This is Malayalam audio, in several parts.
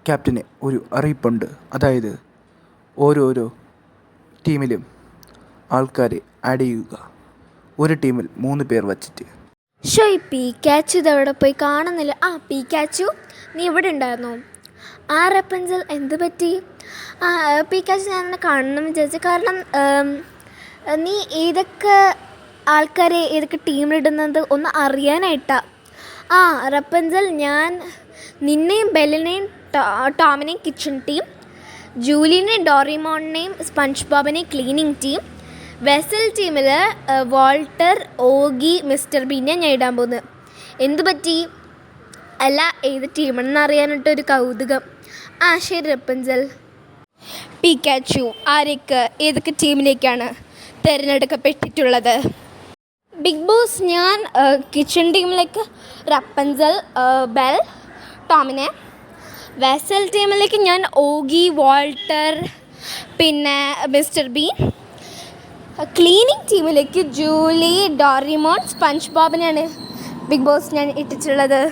ക്യാപ്റ്റന് ഒരു അറിയിപ്പുണ്ട്. അതായത് ഓരോരോ ടീമിലും ആൾക്കാരെ ആഡ് ചെയ്യുക. ഒരു ടീമിൽ 3 പേർ വച്ചിട്ട്. ഈ പീക്കാച്ചു ഇതവിടെ പോയി കാണുന്നില്ല. പീക്കാച്ചു, നീ ഇവിടെ ഉണ്ടായിരുന്നോ? റപ്പൻസൽ എന്ത് പറ്റി? പീക്കാച്ചു ഞാൻ എന്നെ കാണണം വിചാരിച്ചു. കാരണം നീ ഏതൊക്കെ ആൾക്കാരെ ഏതൊക്കെ ടീമിലിടുന്നത് ഒന്ന് അറിയാനായിട്ടാ. റപ്പൻസൽ, ഞാൻ നിന്നെയും ബെല്ലിനെയും ടോമിനെയും കിച്ചൺ ടീം, ജൂലിനെയും ഡോറിമോണിനെയും സ്പഞ്ച് ബോബിനെയും ക്ലീനിങ് ടീം, വെസൽ ടീമിൽ വാൾട്ടർ, ഓഗി, മിസ്റ്റർ ബീനെ ഞാൻ ഇടാൻ പോകുന്നത്. എന്ത് പറ്റി? അല്ല, ഏത് ടീമെന്ന് അറിയാനായിട്ടൊരു കൗതുകം. ശരി റപ്പൻസൽ. പീക്കാച്ചു, ആരൊക്കെ ഏതൊക്കെ ടീമിലേക്കാണ് തിരഞ്ഞെടുക്കപ്പെട്ടിട്ടുള്ളത്? ബിഗ് ബോസ്, ഞാൻ കിച്ചൺ ടീമിലേക്ക് റപ്പൻസൽ, ബെൽ, ടോമിനെ. വെസൽ ടീമിലേക്ക് ഞാൻ ഓഗി, വാൾട്ടർ, പിന്നെ മിസ്റ്റർ ബീൻ. ക്ലീനിങ് ടീമിലേക്ക് ജൂലി, ഡോറിമോൺ, സ്പഞ്ച് ബോബിനെയാണ് ബിഗ് ബോസ് ഞാൻ ഇട്ടിട്ടുള്ളത്.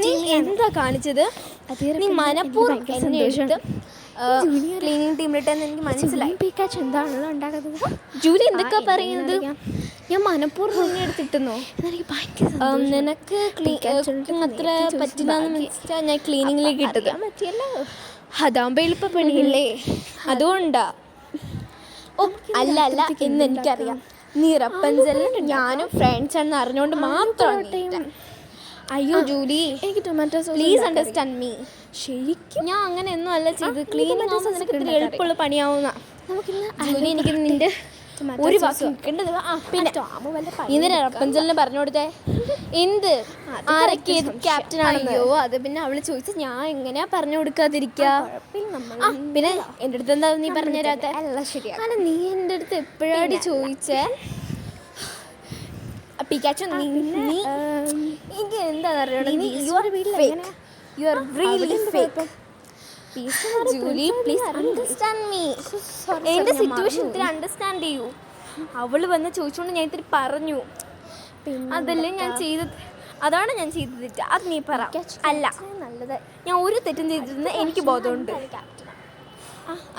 നീ എന്താ കാണിച്ചത്? നീ മനഃപൂർവ്വം എന്നെ എടുത്ത് ക്ലീനിങ് ടീമിലിട്ടെന്ന് എനിക്ക് മനസ്സിലായി. പീക്കാച്ചു എന്താണല്ലോ ഉണ്ടാക്കുന്നത്? ജൂലി എന്തൊക്കെയാ പറയുന്നത്? ഞാൻ മനഃപൂർവ്വം എന്നെ എടുത്തിട്ടുന്നോ? നിനക്ക് അത്ര പറ്റില്ലെന്ന് വെച്ചാൽ ഞാൻ ക്ലീനിങ്ങിലേക്ക് ഇട്ടത്. അതാകുമ്പോൾ എളുപ്പപ്പണിയില്ലേ, അതുകൊണ്ടാ. അല്ല എന്ന് എനിക്കറിയാം. നീ റപ്പൻസലും ഞാനും ഫ്രണ്ട്സാണെന്ന് അറിഞ്ഞുകൊണ്ട് മാത്രമാണ്. അയ്യോ ജൂലി, എനിക്ക് tomato sauce please understand me. ശരിക്കും ഞാൻ അങ്ങനെ ഒന്നും അല്ല ചെയ്ത്. ക്ലീനിങ് ആവുമ്പോൾ നിനക്ക് ഇത്തിരി എളുപ്പമുള്ള പണിയാവുന്ന. ജൂലി, എനിക്ക് നിന്റെ ഒരു വാക്ക് നിൽക്കേണ്ടത്. പിന്നെ ഇന്നലെ റപ്പൻസലിന് പറഞ്ഞു കൊടുത്തേ എന്ത് ആരൊക്കെ ഏത് ക്യാപ്റ്റനാണെന്ന്. അയ്യോ, അത് പിന്നെ അവള് ചോദിച്ചാൽ ഞാൻ എങ്ങനെയാ പറഞ്ഞു കൊടുക്കാതിരിക്കുക? പിന്നെ എൻ്റെ അടുത്ത് എന്താ നീ പറഞ്ഞു തരാത്ത? അല്ല, നീ എൻ്റെ അടുത്ത് എപ്പോഴാണ് ചോദിച്ചേ? പീക്കാച്ചു, എനിക്ക് എന്താ അറിയണം? Julie, please understand me. എൻ്റെ സിറ്റുവേഷൻ ഇത്തിരി അണ്ടർസ്റ്റാൻഡ് ചെയ്യൂ. അവള് വന്ന് ചോദിച്ചുകൊണ്ട് ഞാൻ ഇത്തിരി പറഞ്ഞു. അതല്ലേ ഞാൻ ചെയ്തത്, അതാണ് ഞാൻ ചെയ്തത് തെറ്റ്. അത് നീ പറ. അല്ല, നല്ലത് ഞാൻ ഒരു തെറ്റും ചെയ്തിരുന്ന എനിക്ക് ബോധമുണ്ട്.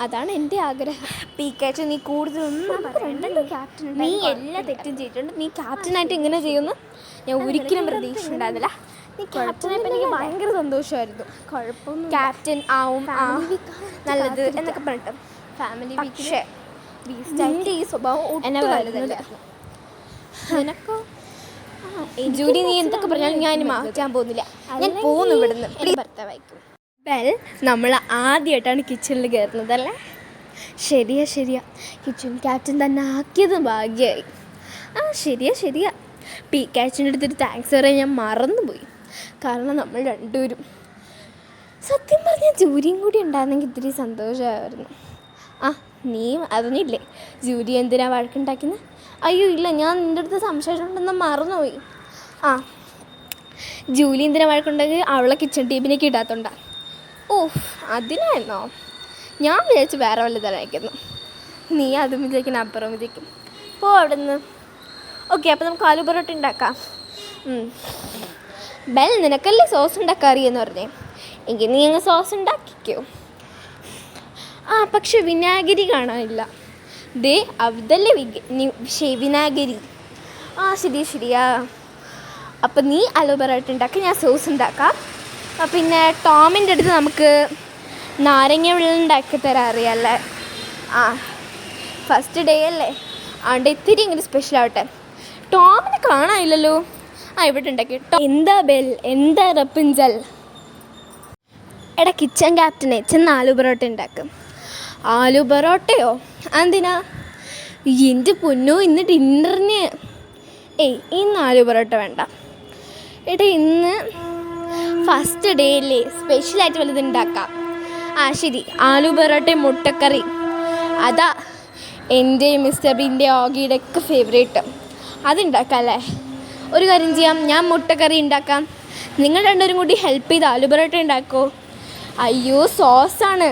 അതാണ് എൻ്റെ ആഗ്രഹം. പീക്കാച്ചു, നീ കൂടുതലൊന്നും പറയണ്ടല്ലോ. നീ എല്ലാ തെറ്റും ചെയ്തിട്ടുണ്ട്. നീ ക്യാപ്റ്റനായിട്ട് എങ്ങനെ ചെയ്യുമെന്ന് ഞാൻ ഒരിക്കലും പ്രതീക്ഷിച്ചിട്ടുണ്ടായിരുന്നില്ല. നീ ക്യാപ്റ്റനായപ്പോൾ എനിക്ക് ഭയങ്കര സന്തോഷമായിരുന്നു. കുഴപ്പമൊന്നും ക്യാപ്റ്റൻ ആവും നല്ലത് എന്നൊക്കെ പറഞ്ഞിട്ട് ഫാമിലി. പക്ഷേ എൻ്റെ ഈ സ്വഭാവം എന്നെ വരുന്നില്ല. നിനക്കോ? ജൂലി, നീ എന്തൊക്കെ പറഞ്ഞാലും ഞാൻ മാറ്റാൻ പോകുന്നില്ല. ഞാൻ പോകുന്നു ഇവിടുന്ന്. ഭർത്താവായിക്കും. നമ്മൾ ആദ്യമായിട്ടാണ് കിച്ചണിൽ കയറുന്നത് അല്ലേ? ശരിയാ. കിച്ചൺ ക്യാപ്റ്റൻ തന്നെ ആക്കിയത് ഭാഗ്യമായി. ശരിയാ. പീക്കാച്ചിൻ്റെ അടുത്തൊരു താങ്ക്സ് പറയാൻ ഞാൻ മറന്നുപോയി. കാരണം നമ്മൾ രണ്ടുപേരും, സത്യം പറഞ്ഞാൽ ജൂലിയും കൂടി ഉണ്ടായിരുന്നെങ്കിൽ ഇത്തിരി സന്തോഷമായിരുന്നു. നീയും അറിഞ്ഞില്ലേ ജൂലി എന്തിനാ വഴക്കുണ്ടാക്കുന്നത്? അയ്യോ ഇല്ല, ഞാൻ നിൻ്റെ അടുത്ത് സംശയമുണ്ടെന്ന് മറന്നുപോയി. ജൂലി എന്തിനാ വഴക്കുണ്ടെങ്കിൽ അവളെ കിച്ചൺ ടീമിലേക്ക് ഇടാത്തോണ്ടാ. അതിനായിരുന്നോ? ഞാൻ വിചാരിച്ച് വേറെ വല്ലതാണ് അയക്കുന്നു. നീ അതും വിചാരിക്കണം, അപ്പുറം വിചാരിക്കും. അവിടെ നിന്ന്. ഓക്കെ, അപ്പോൾ നമുക്ക് ആലു പൊറോട്ട ഉണ്ടാക്കാം. ബെൽ, നിനക്കല്ലേ സോസ് ഉണ്ടാക്കാൻ അറിയെന്ന് പറഞ്ഞേ? എങ്കിൽ നീ അങ്ങ് സോസ് ഉണ്ടാക്കിക്കോ. പക്ഷെ വിനാഗിരി കാണാനില്ല. ദേ അതല്ലേ വിനാഗിരി. ശരിയാ. അപ്പം നീ ആലു പൊറോട്ട ഉണ്ടാക്കാം, ഞാൻ സോസ് ഉണ്ടാക്കാം. പിന്നെ ടോമിൻ്റെ അടുത്ത് നമുക്ക് നാരങ്ങ വെള്ളം ഉണ്ടാക്കി തരാൻ അറിയാമല്ലേ? ഫസ്റ്റ് ഡേ അല്ലേ, അതുകൊണ്ട് ഇത്തിരി ഇങ്ങനെ സ്പെഷ്യൽ ആവട്ടെ. ടോമിനെ കാണാനില്ലല്ലോ. ഇവിടെ ഉണ്ടാക്കി. എന്താ ബെൽ, എന്താ റപ്പൻസൽ? എടാ കിച്ചൺ ക്യാപ്റ്റനെ, ചെന്ന് ആലു പൊറോട്ട ഉണ്ടാക്കും. ആലു പൊറോട്ടയോ? എന്തിനാ? എൻ്റെ പൊന്നോ, ഇന്ന് ഡിന്നറിന്. ഇന്ന് ആലു പൊറോട്ട വേണ്ട. ഇന്ന് ഫസ്റ്റ് ഡേ അല്ലേ, സ്പെഷ്യലായിട്ട് വല്ലത് ഉണ്ടാക്കാം. ശരി, ആലു പൊറോട്ടയും മുട്ടക്കറി. അതാ എൻ്റെ മിസ്റ്റർ ബീൻ്റെ ഓഗിയുടെ ഒക്കെ ഫേവറേറ്റ്. അതുണ്ടാക്കാം അല്ലേ? ഒരു കാര്യം ചെയ്യാം, ഞാൻ മുട്ടക്കറി ഉണ്ടാക്കാം. നിങ്ങൾ രണ്ടുപേരും കൂടി ഹെൽപ്പ് ചെയ്ത് ആലു പൊറോട്ട ഉണ്ടാക്കുമോ? അയ്യോ, സോസാണ്.